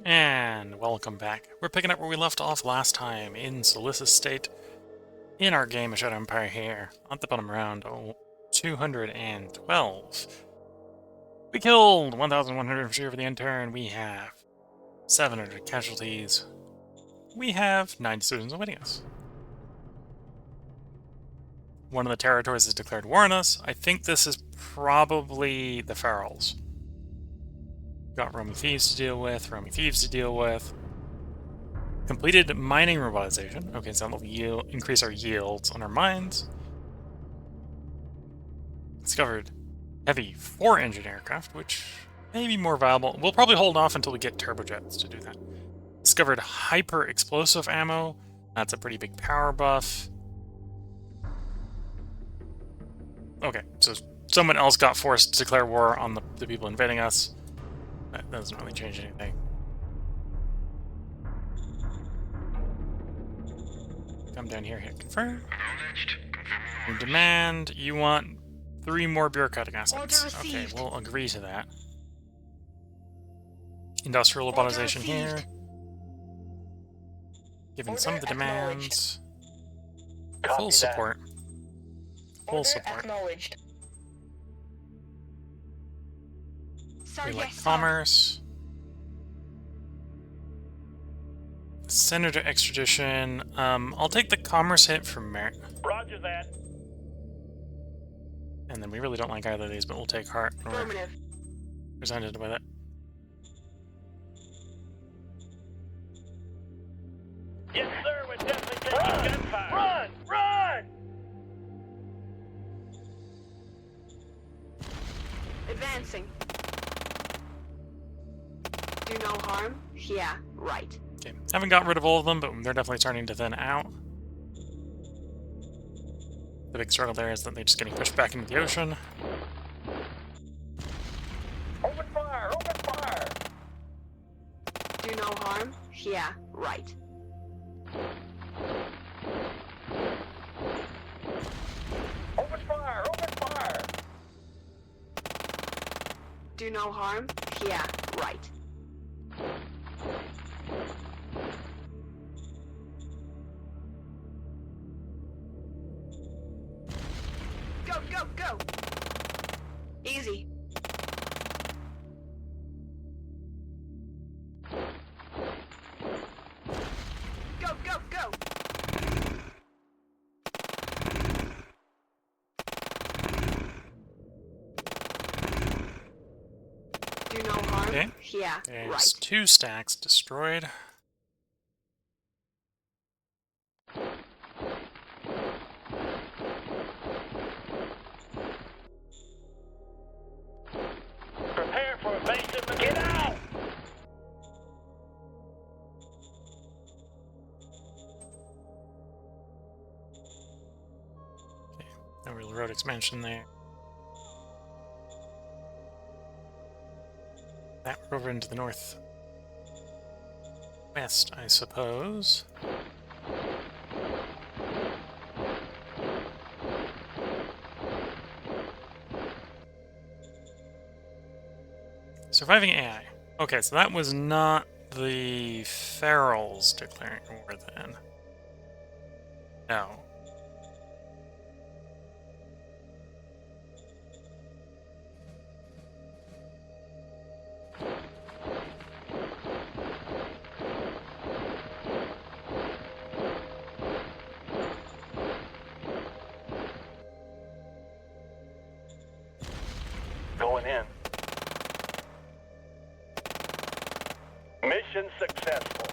And welcome back. We're picking up where we left off last time in Colossal State in our game of Shadow Empire here at the bottom round 212. We killed 1,100 over the intern. We have 700 casualties. We have 90 citizens awaiting us. One of the territories has declared war on us. I think this is probably the Ferals. Got roaming thieves to deal with, Completed mining robotization. Okay, so that'll increase our yields on our mines. Discovered heavy 4-engine aircraft, which may be more viable. We'll probably hold off until we get turbojets to do that. Discovered hyper-explosive ammo. That's a pretty big power buff. Okay, so someone else got forced to declare war on the people invading us. That doesn't really change anything. Come down here, hit confirm. You demand, you want 3 more bureaucratic assets. Okay, we'll agree to that. Industrial robotization here. Given some of the demands. Full support. Full support. We like commerce. Senator extradition. I'll take the commerce hit for merit. Roger that. And then we really don't like either of these, but we'll take heart when we're presented with it. Yes, sir. We're definitely taking gunfire. Run! Advancing. Do no harm? Yeah, right. Okay, haven't got rid of all of them, but they're definitely starting to thin out. The big struggle there is that they're just getting pushed back into the ocean. Open fire! Open fire! Do no harm? Yeah, right. Open fire! Open fire! Do no harm? Yeah, right. Go, go, go! Easy. Go, go, go! Do no harm? Okay. Yeah, There's right. 2 stacks destroyed. Prepare for invasion. Get out! Okay, no real road expansion there. That we're over into the north west, I suppose. Surviving AI. Okay, so that was not the Ferals declaring war then. No. Going in. Mission successful.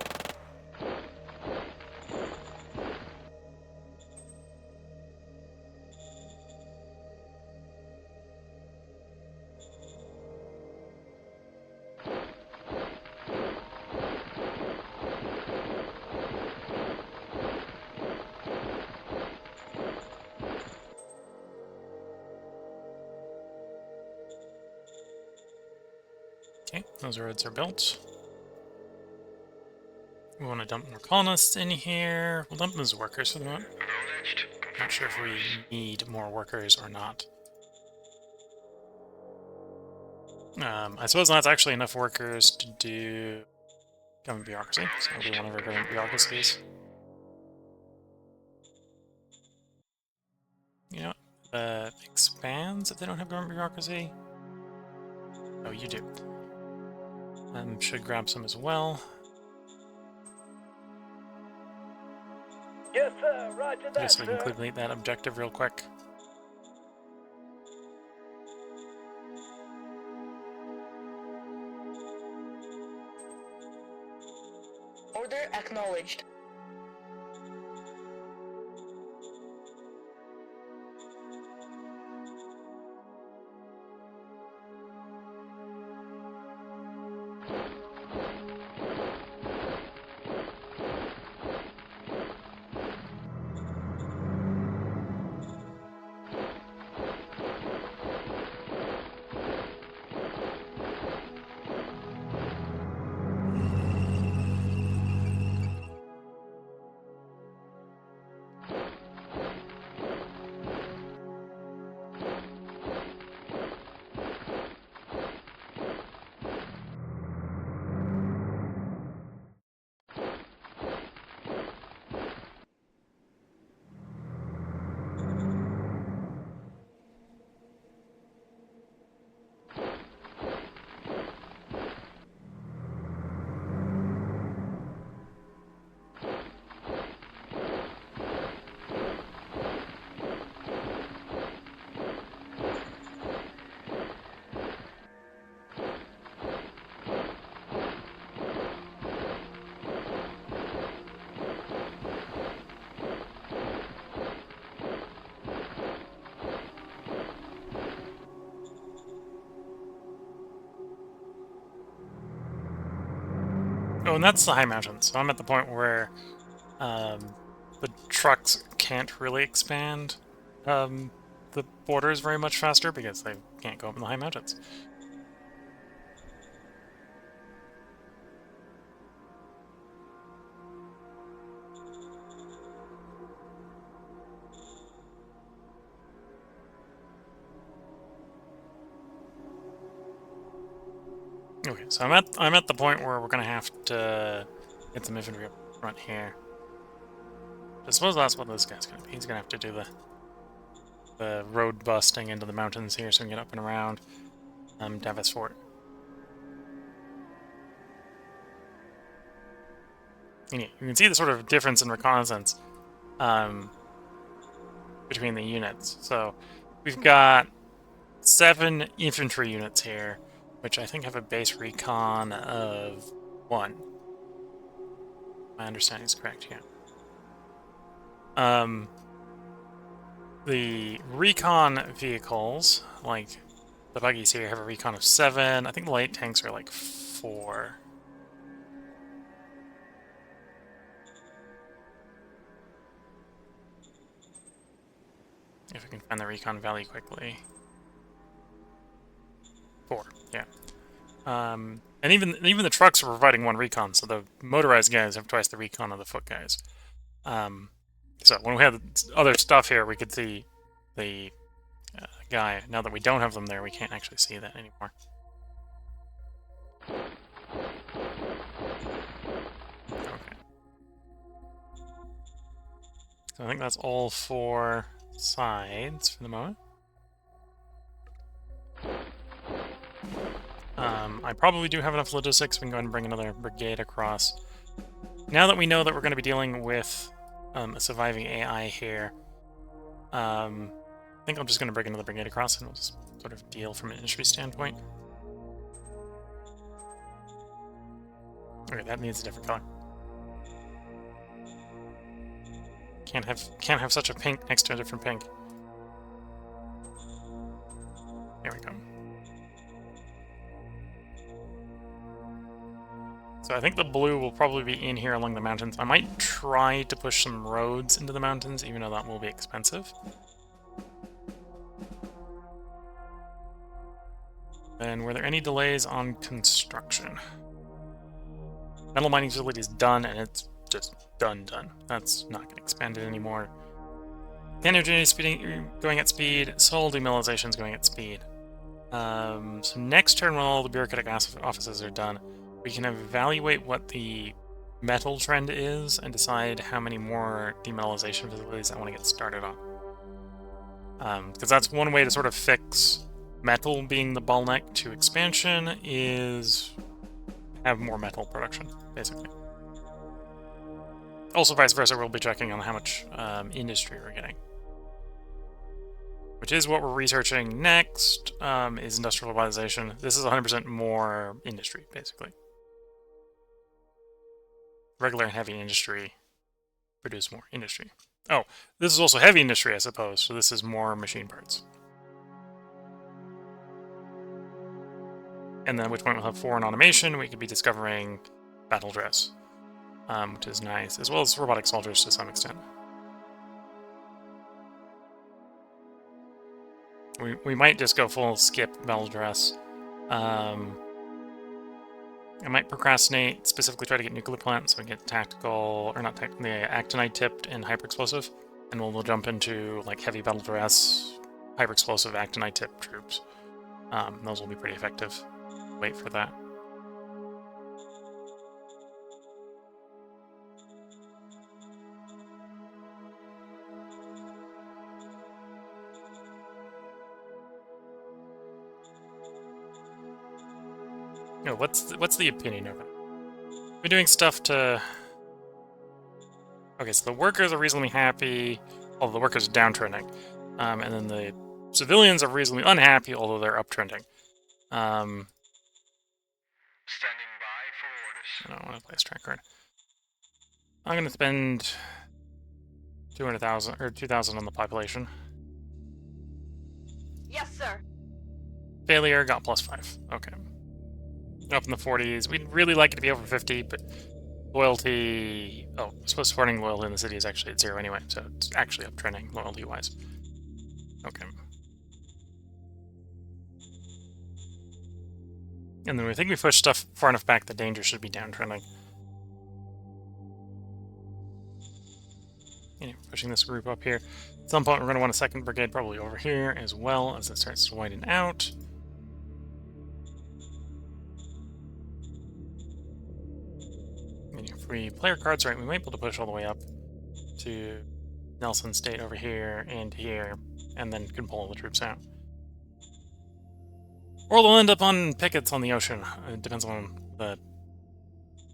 Okay, those roads are built. We want to dump more colonists in here. We'll dump them as workers for the moment. Not sure if we need more workers or not. I suppose that's actually enough workers to do government bureaucracy, so it'll be one of our government bureaucracies. You know, expands if they don't have government bureaucracy. Oh, you do. Should grab some as well. Yes, sir. Roger that, Just so we can sir. complete that objective real quick. Order acknowledged. Oh, and that's the high mountains. So I'm at the point where the trucks can't really expand the borders very much faster because they can't go up in the high mountains. Okay, so I'm at the point where we're gonna have to get some infantry up front here. I suppose that's what this guy's gonna be. He's gonna have to do the road busting into the mountains here so we can get up and around Davis Fort. And you can see the sort of difference in reconnaissance between the units. So we've got 7 infantry units here, which I think have a base recon of 1. My understanding is correct, yeah. The recon vehicles, like the buggies here, have a recon of 7. I think the light tanks are like 4. If I can find the recon value quickly. 4, yeah. And even the trucks are providing 1 recon, so the motorized guys have twice the recon of the foot guys. So when we had other stuff here, we could see the guy. Now that we don't have them there, we can't actually see that anymore. Okay. So I think that's all 4 sides for the moment. I probably do have enough logistics. We can go ahead and bring another brigade across. Now that we know that we're going to be dealing with a surviving AI here, I think I'm just going to bring another brigade across and we'll just sort of deal from an industry standpoint. Okay, that needs a different color. Can't have such a pink next to a different pink. There we go. So I think the blue will probably be in here along the mountains. I might try to push some roads into the mountains, even though that will be expensive. And were there any delays on construction? Metal mining facility is done, and it's just done. That's not getting expanded anymore. Energy is going at speed. Soul demilitarization is going at speed. So next turn, when all the bureaucratic offices are done, we can evaluate what the metal trend is and decide how many more demetallization facilities I want to get started on. Because that's one way to sort of fix metal being the bottleneck to expansion, is have more metal production, basically. Also, vice versa, we'll be checking on how much industry we're getting. Which is what we're researching next, is industrial urbanization. This is 100% more industry, basically. Regular and heavy industry produce more industry. Oh, this is also heavy industry, I suppose, so this is more machine parts. And then at which point we'll have 4 in automation. We could be discovering battle dress, which is nice, as well as robotic soldiers to some extent. We might just go full skip battle dress. I might procrastinate, specifically try to get nuclear plant, so we get tactical, or not tactical, the actinide tipped and hyper explosive, and we'll jump into like heavy battle dress, hyper explosive, actinide tipped troops. Those will be pretty effective. Wait for that. Oh, what's the opinion of it? We're doing stuff to... Okay, so the workers are reasonably happy, although the workers are downtrending. And then the civilians are reasonably unhappy, although they're uptrending. Standing by for orders. I don't want to play a strike card. I'm going to spend 200,000 or 2,000 on the population. Yes, sir. Failure got +5. Okay. Up in the 40s. We'd really like it to be over 50, but loyalty... Oh, I suppose supporting loyalty in the city is actually at 0 anyway, so it's actually uptrending loyalty-wise. Okay. And then we think we push stuff far enough back, the danger should be downtrending. Anyway, pushing this group up here. At some point, we're going to want a second brigade probably over here as well as it starts to widen out. And if we play our cards right, we might be able to push all the way up to Nelson State over here and here, and then can pull all the troops out. Or they'll end up on pickets on the ocean. It depends on the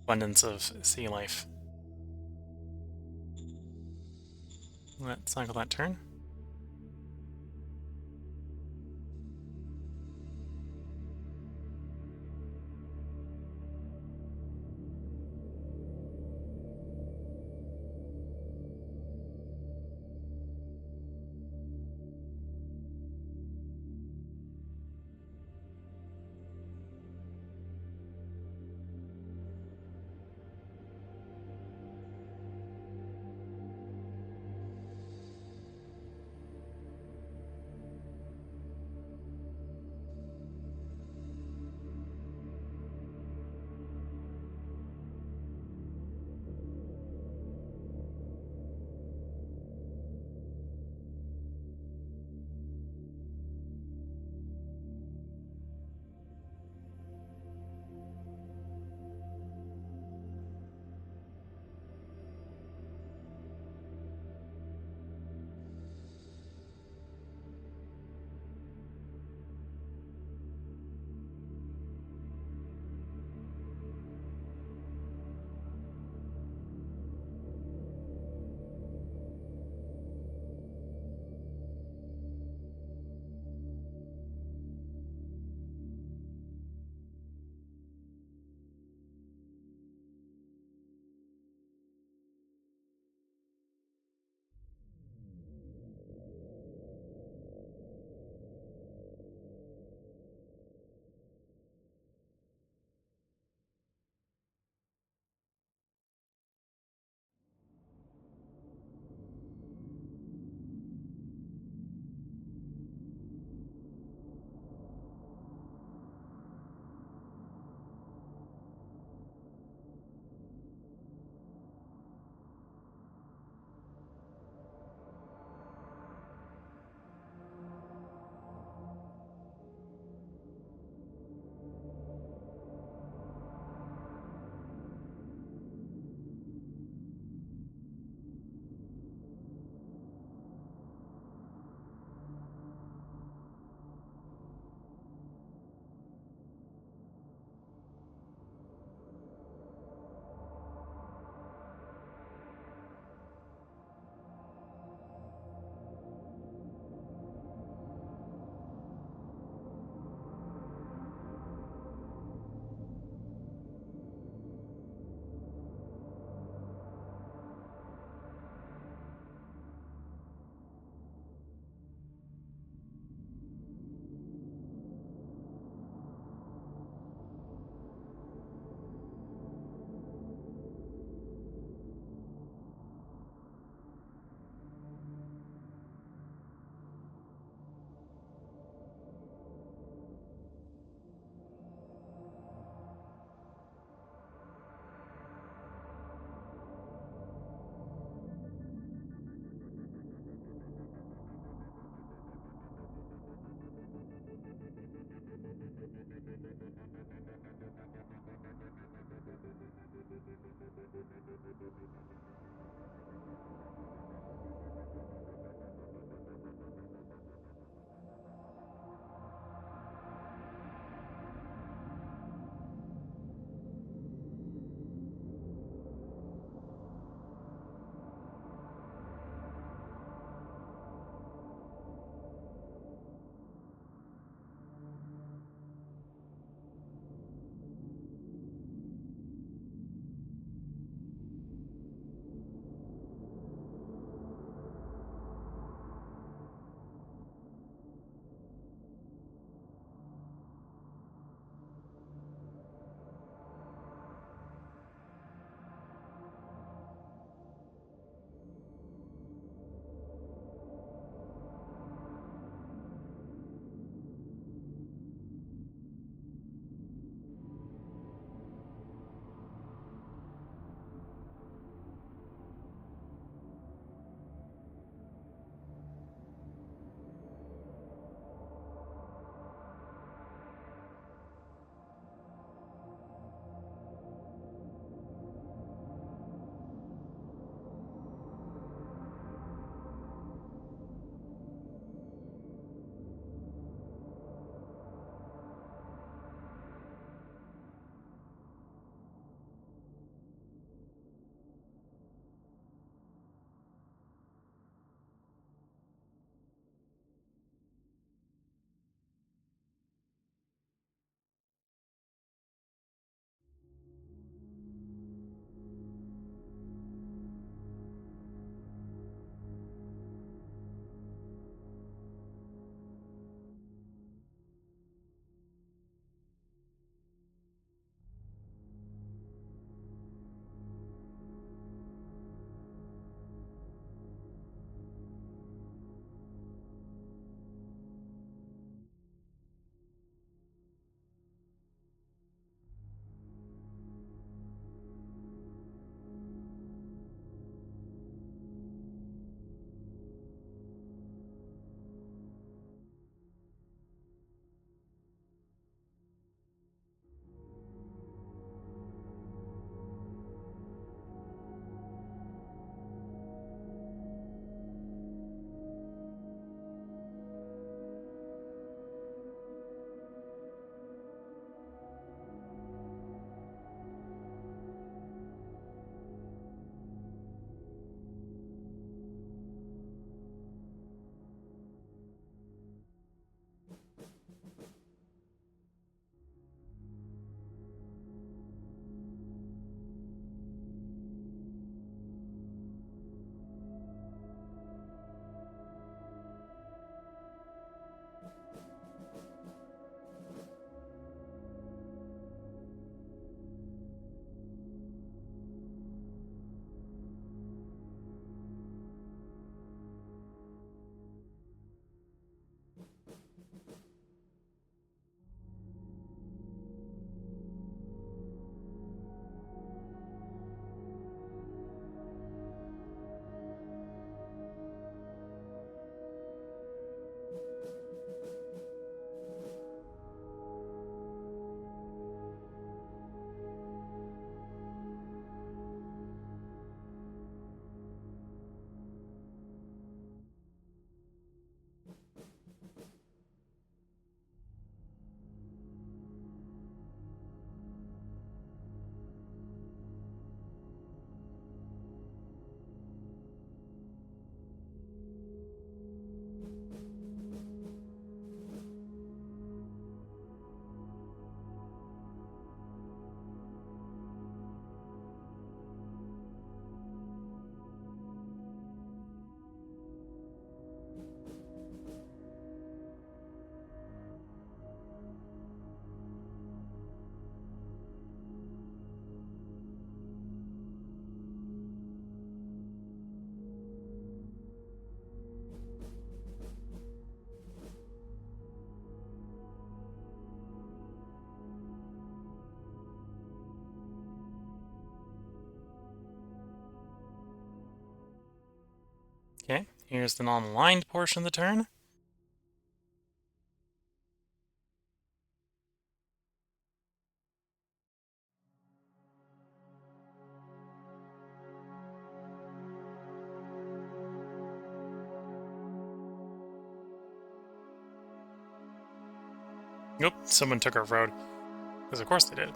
abundance of sea life. Let's cycle that turn. Here's the non-aligned portion of the turn. Nope, someone took our road. Because of course they did.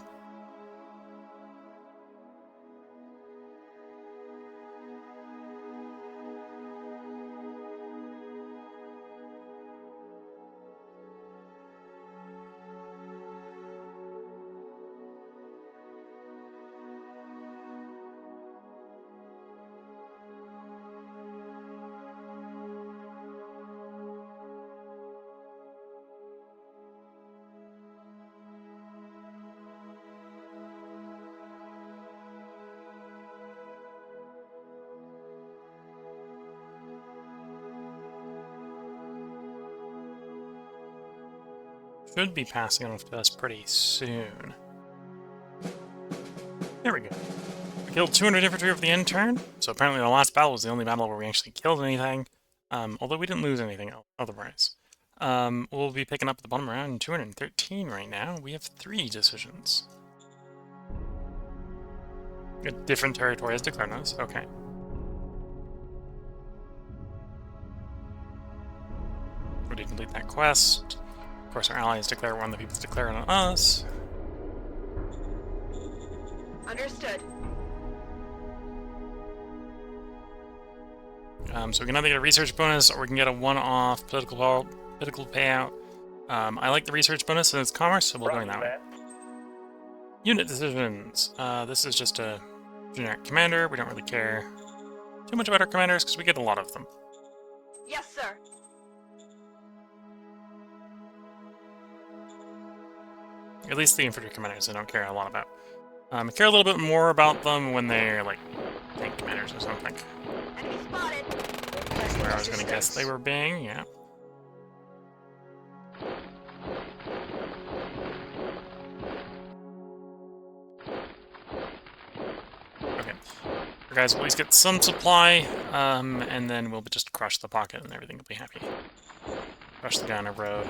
Should be passing off to us pretty soon. There we go. We killed 200 infantry over the end turn, so apparently the last battle was the only battle where we actually killed anything, although we didn't lose anything otherwise. We'll be picking up at the bottom around 213 right now. We have 3 decisions. A different territory has declared us. Okay. We did complete that quest. Of course, our allies declare one, the people's declaring on us. Understood. So we can either get a research bonus or we can get a one-off political payout. I like the research bonus and it's commerce, so we'll go that way. Unit decisions. This is just a generic commander. We don't really care too much about our commanders because we get a lot of them. Yes, sir. At least the infantry commanders I don't care a lot about. I care a little bit more about them when they're like tank commanders or something. Enemy spotted. Where I was going to guess they were being, yeah. Okay. You guys will at least get some supply, and then we'll just crush the pocket and everything will be happy. Crush the guy on the road.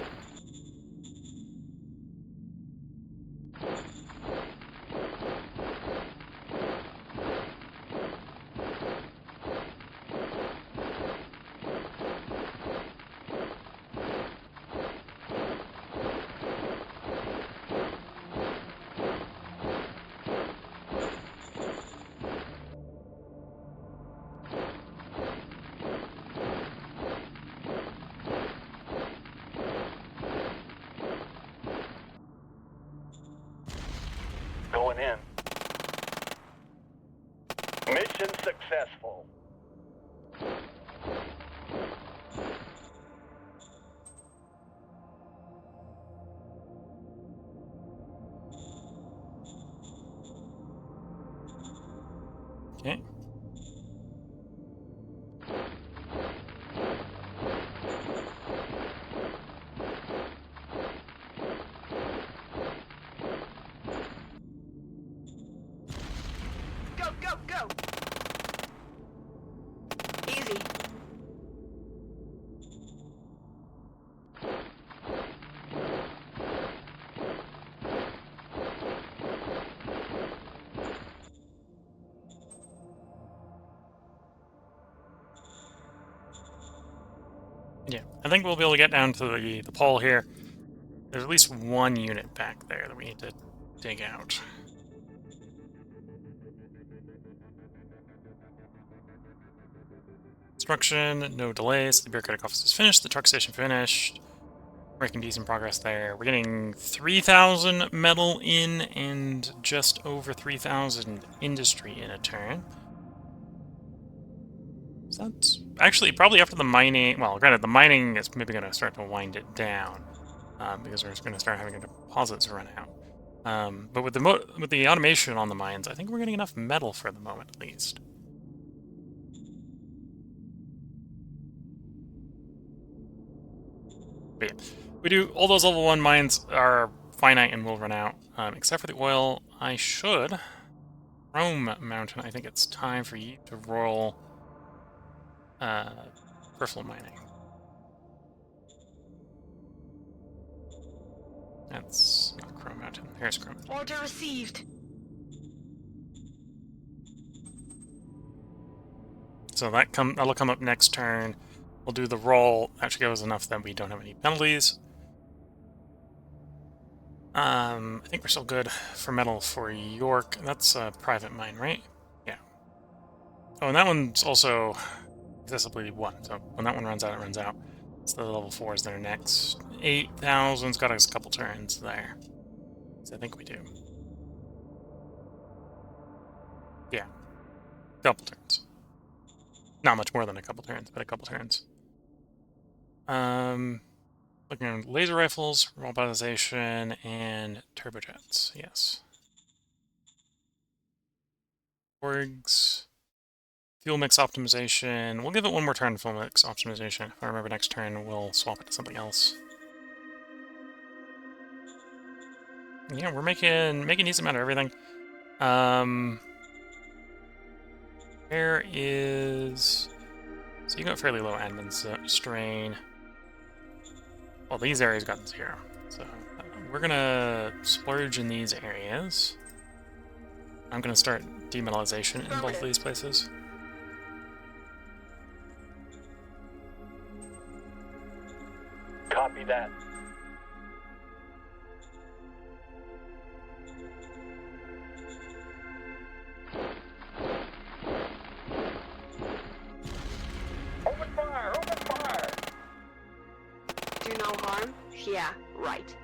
Going in. Mission successful. Okay. Go, go, go. Easy. Yeah, I think we'll be able to get down to the pole here. There's at least one unit back there that we need to dig out. Construction, no delays. The bureaucratic office is finished. The truck station finished. Making decent progress there. We're getting 3,000 metal in and just over 3,000 industry in a turn. So that's actually probably after the mining. Well, granted, the mining is maybe going to start to wind it down because we're going to start having deposits run out. But with the automation on the mines, I think we're getting enough metal for the moment, at least. But yeah, we do all those level 1 mines are finite and will run out, except for the oil. I should. Rome Mountain, I think it's time for you to roll peripheral mining. That's not Chrome Mountain. Here's Chrome Mountain. Order received. So that'll come up next turn. We'll do the roll. Actually goes enough that we don't have any penalties. I think we're still good for metal for York. That's a private mine, right? Yeah. Oh, and that one's also accessibly 1. So when that one runs out, it runs out. So the level 4 is there next. 8,000's got us a couple turns there. So I think we do. Yeah. Couple turns. Not much more than a couple turns, but a couple turns. Looking at laser rifles, robotization, and turbojets. Yes. Orgs. Fuel mix optimization. We'll give it one more turn, fuel mix optimization. If I remember next turn, we'll swap it to something else. Yeah, we're making a decent amount of everything. There is... So you got fairly low admin strain. Well, these areas got 0. So we're gonna splurge in these areas. I'm gonna start demetallization in both of these places. Copy that. Open fire! Open fire! Do no harm? Yeah, right.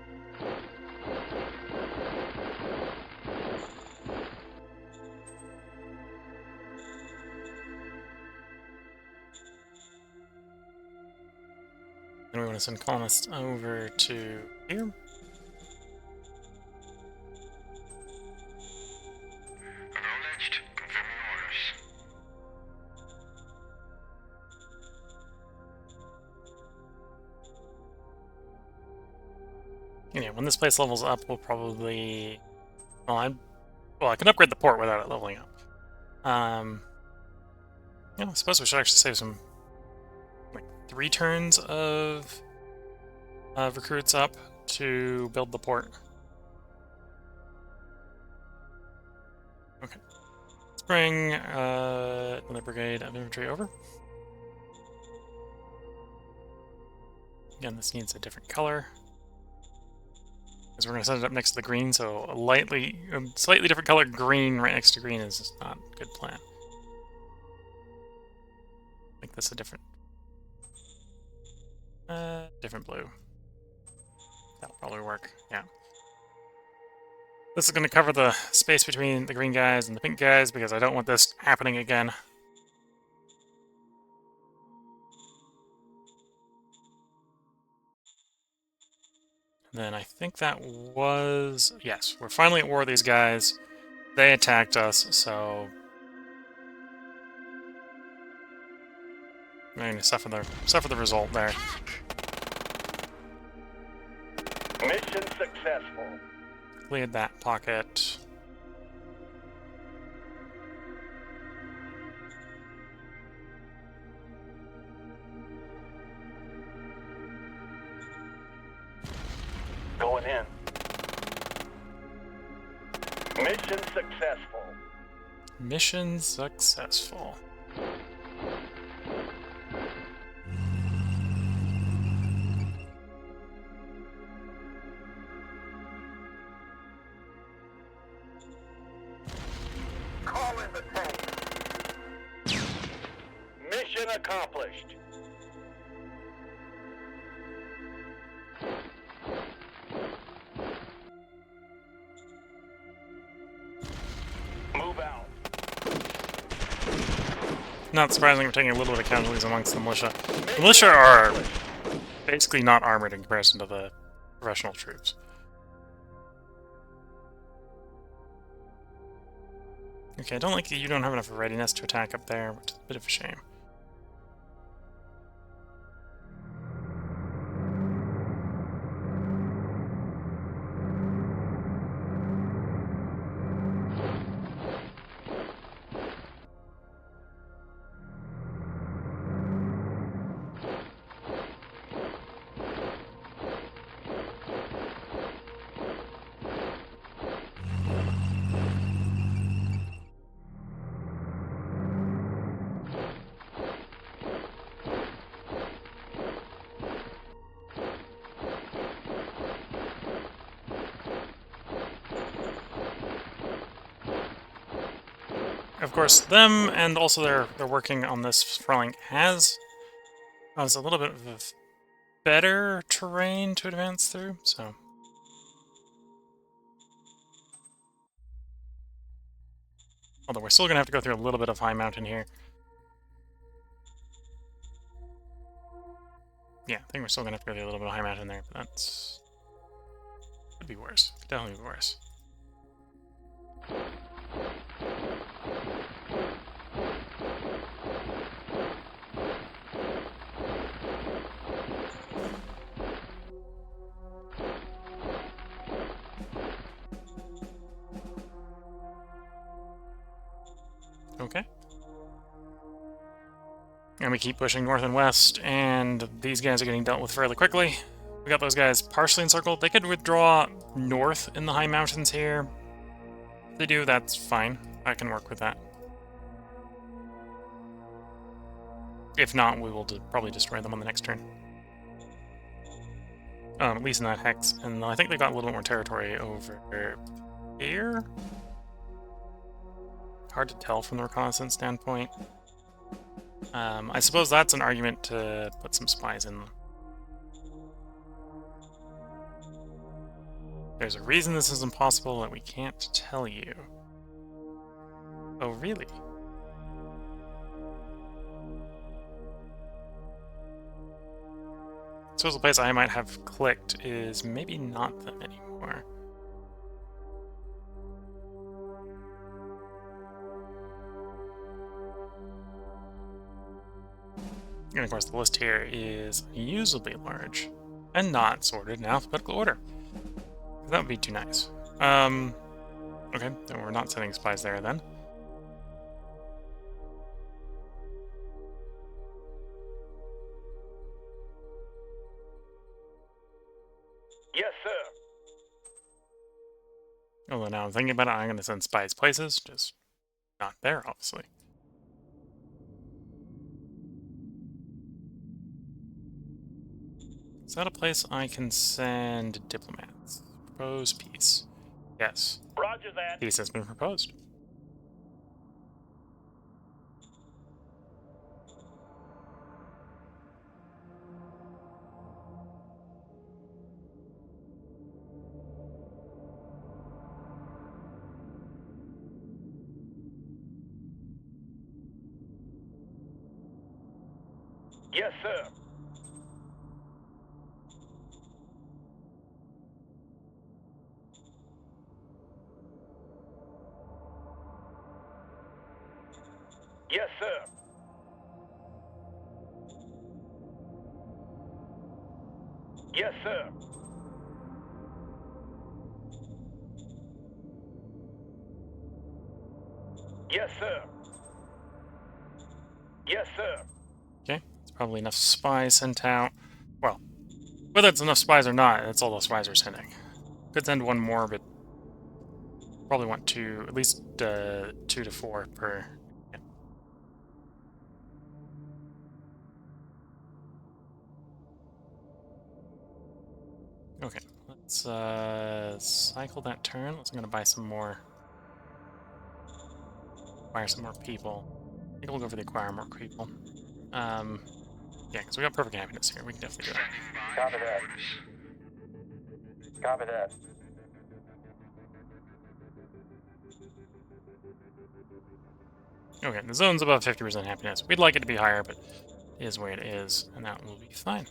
And we want to send colonists over to here. Acknowledged. Confirming orders. Yeah, when this place levels up, we'll probably... Well, I can upgrade the port without it leveling up. Yeah, I suppose we should actually save some... like 3 turns of recruits up to build the port. Okay. Let's bring another brigade of infantry over. Again, this needs a different color. Because we're going to set it up next to the green, so a slightly different color green right next to green is not a good plan. Make this a different blue. That'll probably work, yeah. This is going to cover the space between the green guys and the pink guys because I don't want this happening again. And then I think that was... Yes, we're finally at war with these guys. They attacked us, so... I'm going to suffer the result there. Mission successful. Cleared that pocket. Going in. Mission successful. Mission successful. Call in the tank. Mission accomplished. Move out. Not surprising we're taking a little bit of casualties amongst the militia. The militia are basically not armored in comparison to the professional troops. Okay, I don't like that you don't have enough readiness to attack up there, which is a bit of a shame. Of course, them and also they're working on this flank has a little bit of better terrain to advance through, so. Although we're still going to have to go through a little bit of high mountain here. Yeah, I think we're still going to have to go through a little bit of high mountain there, but that's... could be worse. Could definitely be worse. Okay. And we keep pushing north and west, and these guys are getting dealt with fairly quickly. We got those guys partially encircled. They could withdraw north in the high mountains here. If they do, that's fine. I can work with that. If not, we will probably destroy them on the next turn. At least in that hex. And I think they got a little bit more territory over here. Hard to tell from the reconnaissance standpoint. I suppose that's an argument to put some spies in. There's a reason this is impossible that we can't tell you. Oh, really? So the place I might have clicked is maybe not them anymore. And of course the list here is unusually large and not sorted in alphabetical order. That would be too nice. Okay, then we're not sending spies there then. Yes, sir. Although now I'm thinking about it, I'm going to send spies places, just not there, obviously. Is that a place I can send diplomats? Propose peace. Yes. Roger that. Peace has been proposed. Yes, sir. Yes, sir. Yes, sir. Yes, sir. Yes, sir. Okay, it's probably enough spies sent out. Well, whether it's enough spies or not, that's all those spies are sending. Could send one more, but probably want two, at least 2 to 4 per. Yeah. Okay, let's cycle that turn. I'm gonna buy some more. Acquire some more people. I think we'll go for the acquire more people. Yeah, because we got perfect happiness here. We can definitely do that. Copy that. Copy that. Okay, the zone's above 50% happiness. We'd like it to be higher, but it is where it is, and that will be fine.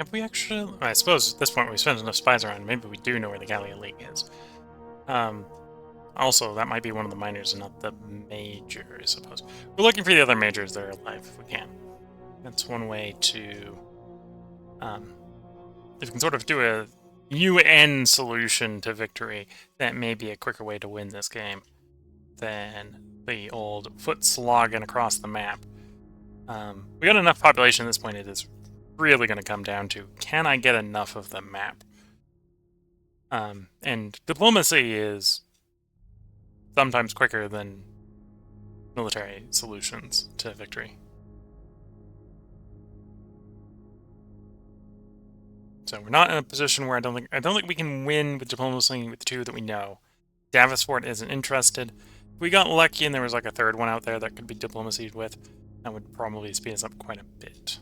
Have we actually? I suppose at this point we spent enough spies around. Maybe we do know where the Gallia Lake is. Also, that might be one of the minors and not the major, I suppose. We're looking for the other majors that are alive if we can. That's one way to... if we can sort of do a UN solution to victory, that may be a quicker way to win this game than the old foot slogging across the map. We got enough population at this point, it is really going to come down to, can I get enough of the map? And diplomacy is sometimes quicker than military solutions to victory. So we're not in a position where I don't think we can win with diplomacy with the two that we know. Davisport isn't interested. If we got lucky and there was like a third one out there that could be diplomacy with, that would probably speed us up quite a bit.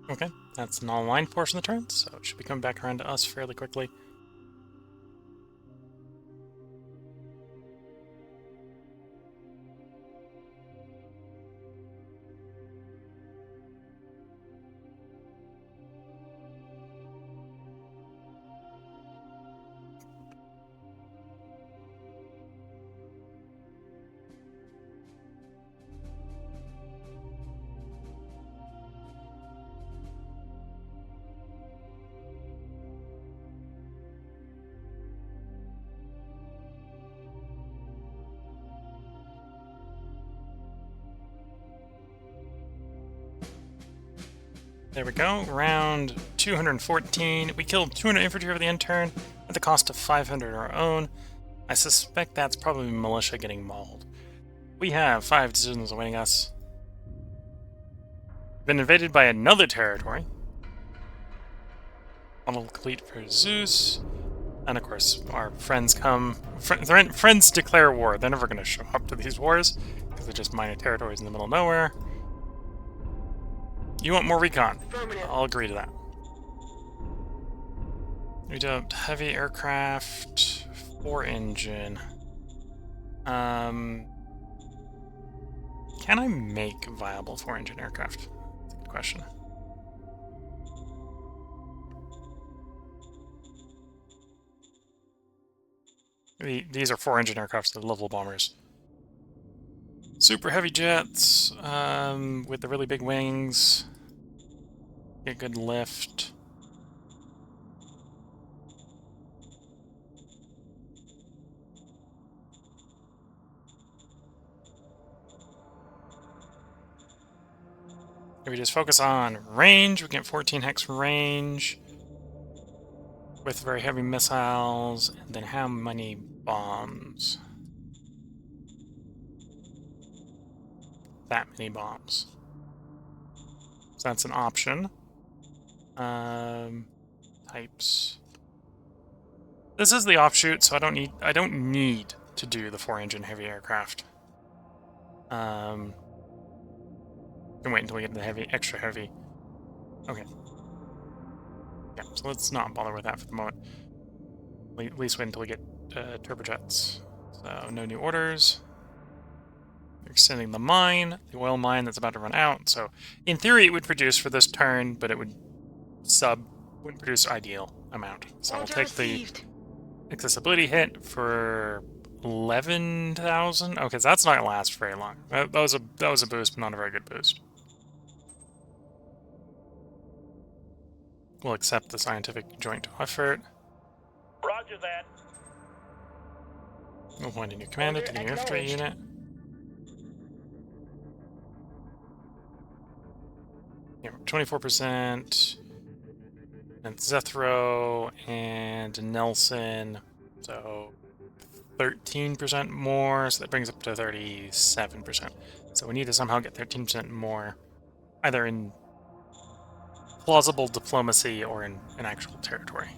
Okay, that's an online portion of the turn, so it should be coming back around to us fairly quickly. There we go, round 214. We killed 200 infantry over the end turn at the cost of 500 our own. I suspect that's probably militia getting mauled. We have 5 decisions awaiting us. Been invaded by another territory. Model complete for Zeus. And of course, our friends come. Friends declare war. They're never going to show up to these wars because they're just minor territories in the middle of nowhere. You want more recon? Affirmative. I'll agree to that. We do heavy aircraft, 4-engine. Can I make viable 4-engine aircraft? That's a good question. These are 4-engine aircraft, so they're level bombers. Super heavy jets with the really big wings. Get good lift. If we just focus on range, we get 14 hex range with very heavy missiles, and then how many bombs? That many bombs. So that's an option. Types. This is the offshoot, so I don't need to do the 4-engine heavy aircraft. Can wait until we get the extra heavy. Okay. Yeah, so let's not bother with that for the moment. At least wait until we get turbojets. So no new orders. Extending the mine, the oil mine that's about to run out. So in theory, it would produce for this turn, but it would wouldn't produce ideal amount. So we'll take the accessibility hit for 11,000. Okay, so that's not gonna last very long. That was a boost, but not a very good boost. We'll accept the scientific joint effort. Roger that. We'll appoint a new commander to the new infantry unit. Yeah, 24%. And Zethro and Nelson, so 13% more, so that brings up to 37%. So we need to somehow get 13% more, either in plausible diplomacy or in actual territory.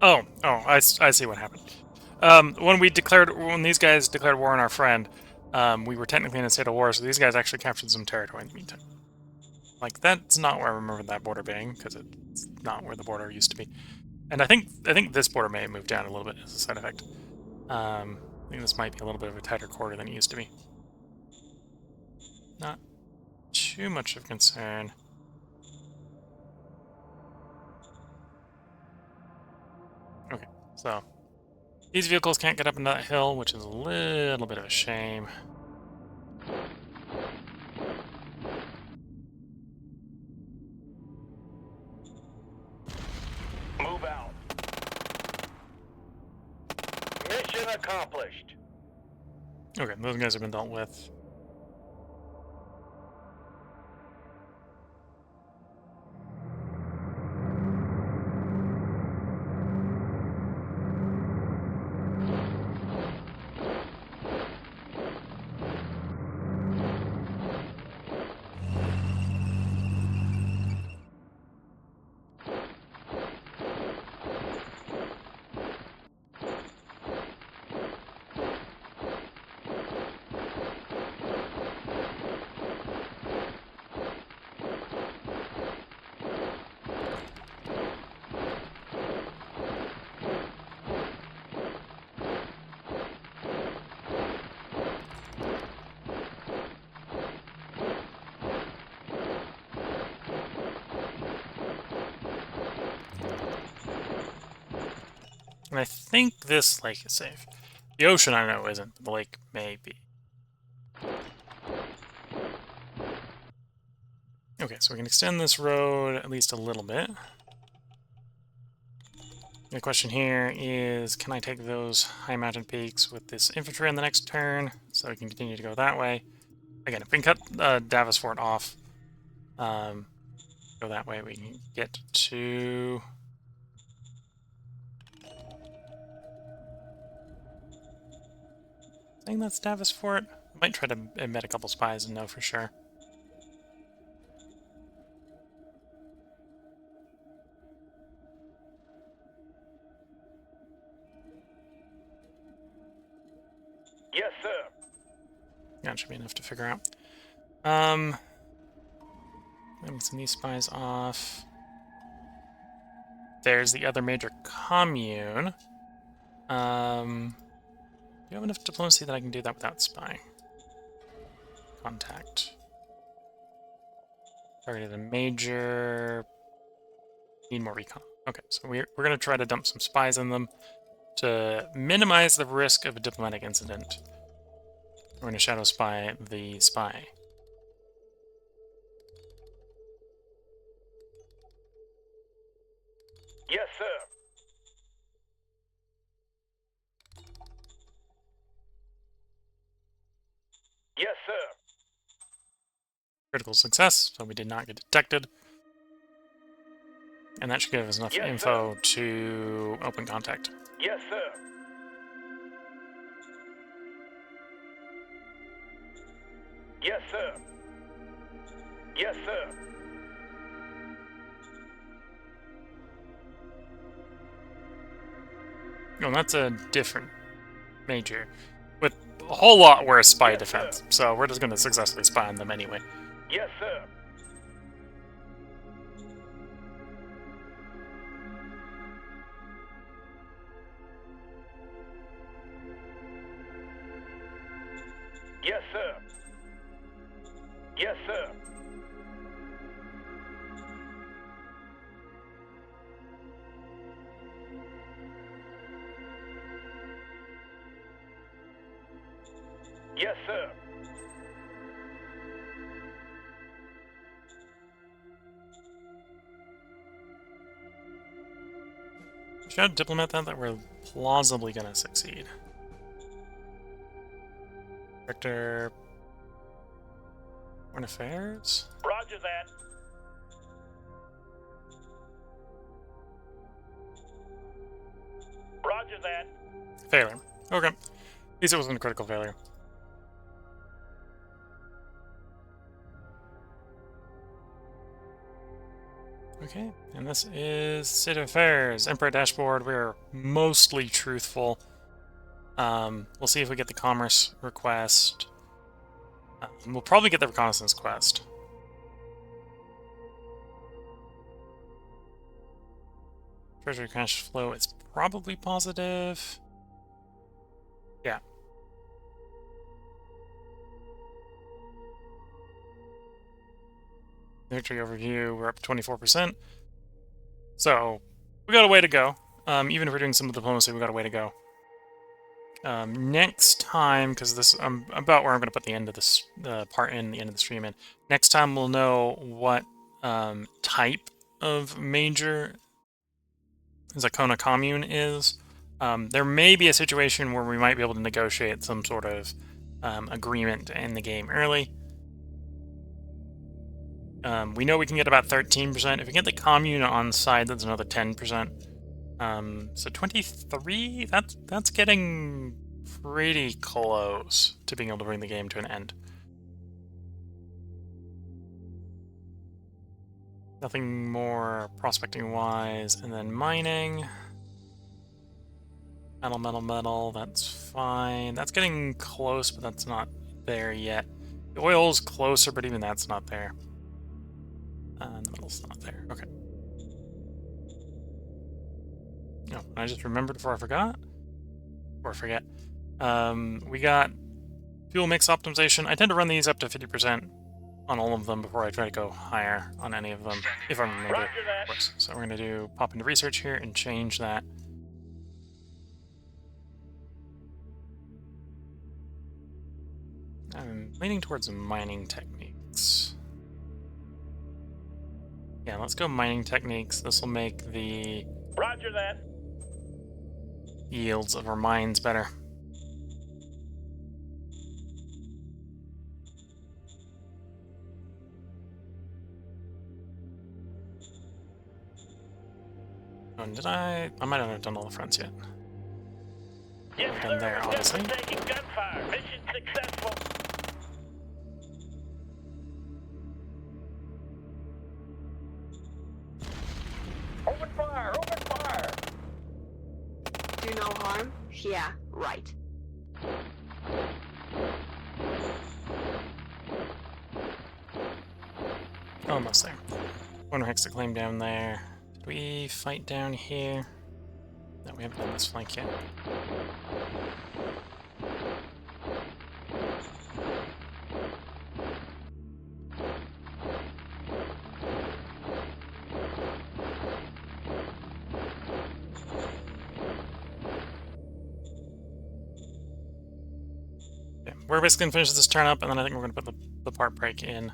Oh, I see what happened. When these guys declared war on our friend, we were technically in a state of war, so these guys actually captured some territory in the meantime. Like, that's not where I remember that border being, because it's not where the border used to be. And I think this border may have moved down a little bit as a side effect. I think this might be a little bit of a tighter quarter than it used to be. Not too much of concern. Okay, so these vehicles can't get up into that hill, which is a little bit of a shame. Move out. Mission accomplished. Okay, those guys have been dealt with. And I think this lake is safe. The ocean, I know, isn't, but the lake may be. Okay, so we can extend this road at least a little bit. The question here is, can I take those high mountain peaks with this infantry on the next turn, so we can continue to go that way? Again, if we can cut Davis Fort off, go that way, we can get to... I think that's Davis Fort. Might try to embed a couple spies and know for sure. Yes, sir. That should be enough to figure out. Let me send these spies off. There's the other major commune. Do you have enough diplomacy that I can do that without spying? Contact. Targeted a major. Need more recon. Okay, so we're going to try to dump some spies in them to minimize the risk of a diplomatic incident. We're going to shadow spy the spy. Yes, sir. Yes, sir. Critical success, so we did not get detected. And that should give us enough Yes, info to open contact. Yes, sir. Yes, sir. Yes, sir. No, that's a different major with a whole lot worse spy Yes, defense. sir. So we're just going to successfully spy on them anyway. Yes, sir. Yes, sir. Yes, sir. Yes, sir. Should I diplomat that we're plausibly going to succeed? Director... Foreign Affairs? Roger that. Roger that. Failure. Okay. At least it wasn't a critical failure. Okay, and this is State of Affairs. Emperor Dashboard, we're mostly truthful. We'll see if we get the commerce request. We'll probably get the reconnaissance quest. Treasury cash flow is probably positive. Yeah. Victory overview, we're up 24%. So, we got a way to go. Even if we're doing some diplomacy, we got a way to go. Next time, because this I'm about where I'm going to put the end of this part in, the end of the stream in. Next time we'll know what type of major Zakona commune is. There may be a situation where we might be able to negotiate some sort of agreement to end the game early. We know we can get about 13%. If we get the commune on side, that's another 10%. So 23, that's getting pretty close to being able to bring the game to an end. Nothing more prospecting-wise, and then mining. Metal, that's fine. That's getting close, but that's not there yet. The oil's closer, but even that's not there. The metal's not there. Okay. No, I just remembered before I forgot. Or forget. We got fuel mix optimization. I tend to run these up to 50% on all of them before I try to go higher on any of them, if I remember, Roger that. of course. So we're going to pop into research here and change that I'm leaning towards mining techniques. Yeah, let's go mining techniques. This will make the Roger that. yields of our mines better. Oh, and did I might not have done all the fronts yet. Yes, We've sir. done there, We're obviously. definitely taking gunfire. Mission successful. Open fire! Open fire! Do no harm? Yeah, right. Almost there. One more hex to claim down there. Did we fight down here? No, we haven't done this flank yet. Yeah, we're basically going to finish this turn up, and then I think we're going to put the part break in.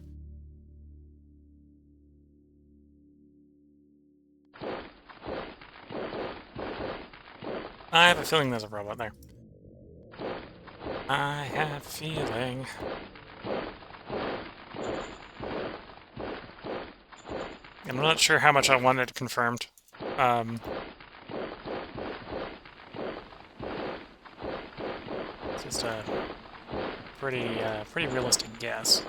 I have a feeling there's a robot there. I have a feeling. I'm not sure how much I want it confirmed. It's just a pretty realistic guess.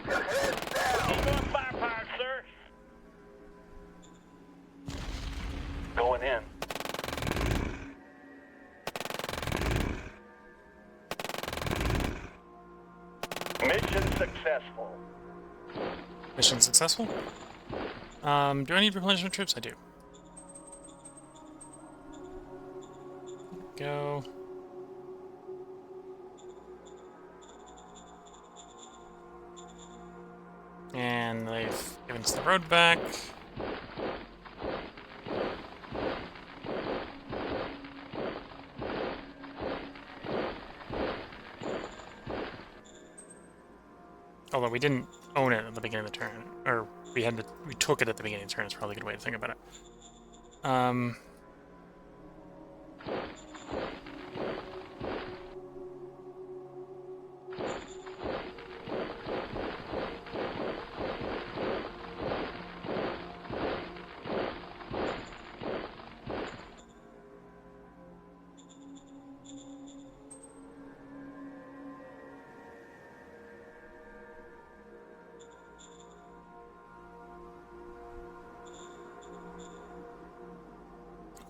Keep on firepower, sir. Going in. Mission successful. Mission successful. Do I need replenishment troops? I do. Go. And they've given us the road back. Although we didn't own it at the beginning of the turn, or we took it at the beginning of the turn. It's probably a good way to think about it.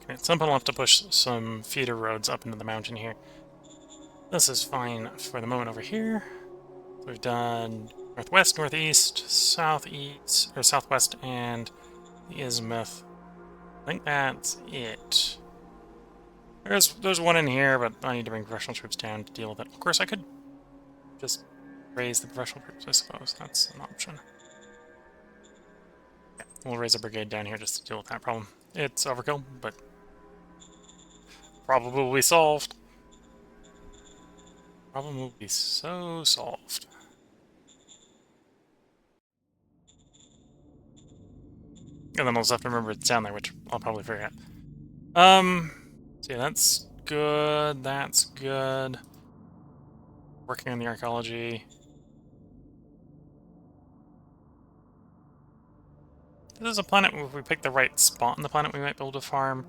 At some point, I'll have to push some feeder roads up into the mountain here. This is fine for the moment over here. So we've done northwest, northeast, southeast, or southwest, and the Isthmus. I think that's it. There's one in here, but I need to bring professional troops down to deal with it. Of course, I could just raise the professional troops, I suppose. That's an option. Yeah, we'll raise a brigade down here just to deal with that problem. It's overkill, but problem will be solved. Problem will be so solved. And then I'll just have to remember it's down there, which I'll probably forget. So yeah, that's good. That's good. Working on the archaeology. This is a planet where if we pick the right spot on the planet, we might be able to farm.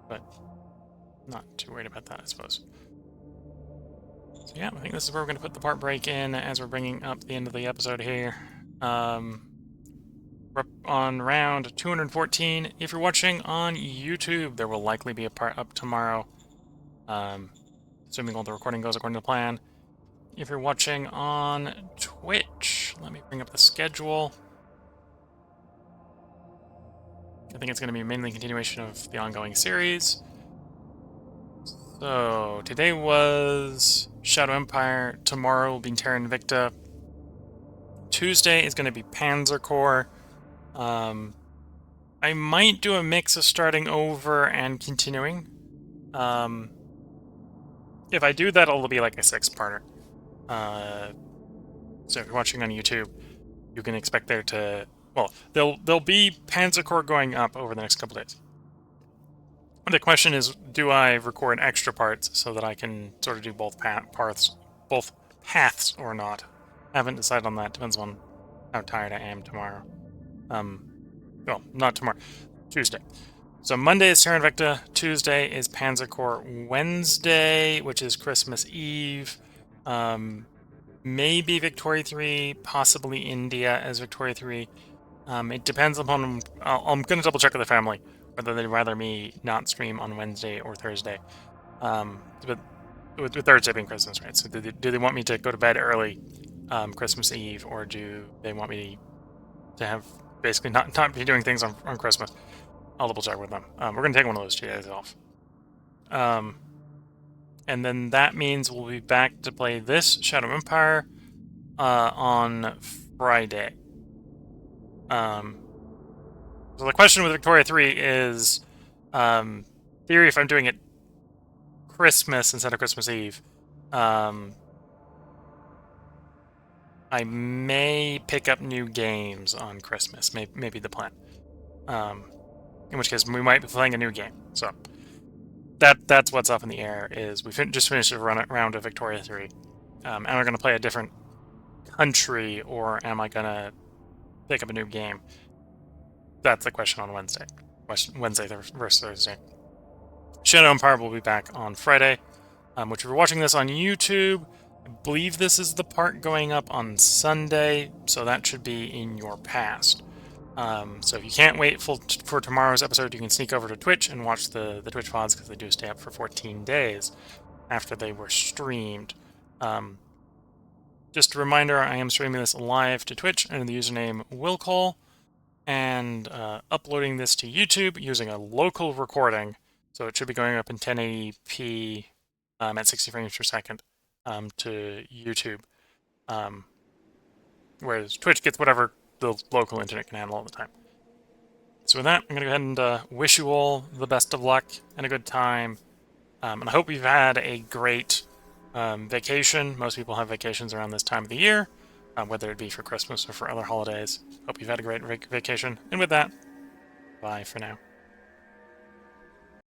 But not too worried about that, I suppose. So yeah, I think this is where we're going to put the part break in as we're bringing up the end of the episode here. We're up on round 214. If you're watching on YouTube, there will likely be a part up tomorrow. Assuming all the recording goes according to plan. If you're watching on Twitch, let me bring up the schedule. I think it's going to be mainly a continuation of the ongoing series. So, today was Shadow Empire, tomorrow will be Terra Invicta. Tuesday is going to be Panzer Corps. I might do a mix of starting over and continuing. If I do that, it'll be like a 6-parter. So if you're watching on YouTube, you can expect there to... Well, there'll be Panzer Corps going up over the next couple days. The question is, do I record extra parts so that I can sort of do both paths or not? I haven't decided on that. Depends on how tired I am tomorrow. Well, not tomorrow. Tuesday. So Monday is Terra Invicta. Tuesday is Panzer Corps. Wednesday, which is Christmas Eve. Maybe Victoria 3, possibly India as Victoria 3. It depends upon... I'm going to double check with the family whether they'd rather me not stream on Wednesday or Thursday. But with Thursday being Christmas, right? So do they want me to go to bed early Christmas Eve, or do they want me to have basically not be doing things on Christmas? I'll double check with them. We're going to take one of those 2 days off. And then that means we'll be back to play this Shadow Empire on Friday. So the question with Victoria 3 is, theory, if I'm doing it Christmas instead of Christmas Eve, I may pick up new games on Christmas. Maybe the plan. In which case, we might be playing a new game. So that's what's up in the air. Is we just finished a round of Victoria 3. Am I going to play a different country, or am I going to pick up a new game? That's the question on Wednesday. Wednesday versus Thursday. Shadow Empire will be back on Friday. Which if you're watching this on YouTube, I believe this is the part going up on Sunday, so that should be in your past. So if you can't wait for tomorrow's episode, you can sneak over to Twitch and watch the Twitch VODs, because they do stay up for 14 days after they were streamed. Just a reminder, I am streaming this live to Twitch under the username WillCole, and uploading this to YouTube using a local recording, so it should be going up in 1080p at 60 frames per second to YouTube, whereas Twitch gets whatever the local internet can handle all the time. So with that, I'm going to go ahead and wish you all the best of luck and a good time, and I hope you've had a great vacation. Most people have vacations around this time of the year, whether it be for Christmas or for other holidays. Hope you've had a great vacation. And with that, bye for now.